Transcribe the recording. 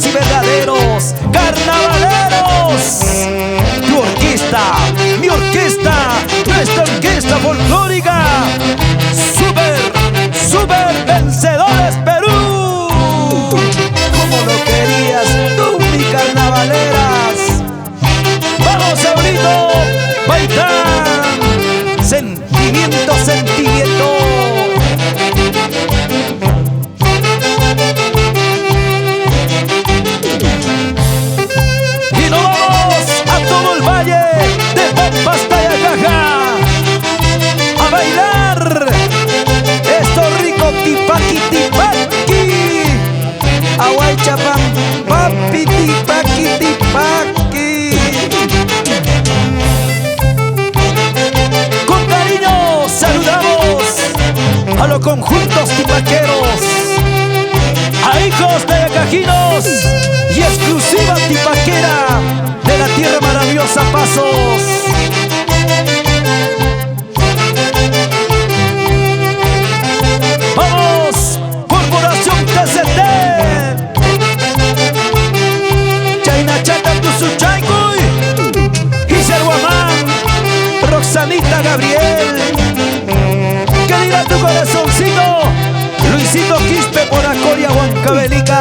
y verdaderos carnavaleros. Tu orquesta, mi orquesta, nuestra orquesta folclórica. Super vencedores Perú. Como lo querías tú, mi carnavaleras. Vamos, Saurito, Baitán. Sentimiento, sentimiento. Y nos vamos a todo el valle de Pampas, Tayacaja a bailar esto rico tipaki tipaki. Aguay chapam, papi tipaki tipaki. Con cariño saludamos a los conjuntos tipaqueros, a hijos de ayacajinos y exclusiva tipaquera de la tierra maravillosa Pasos. ¡Vamos! Corporación TCT. Chaina Chata Tusuchaycuy, Giselle Guamán, Roxanita Gabriel. ¿Qué dirá tu corazoncito? Luisito Quispe por Acoria, Huancavelica.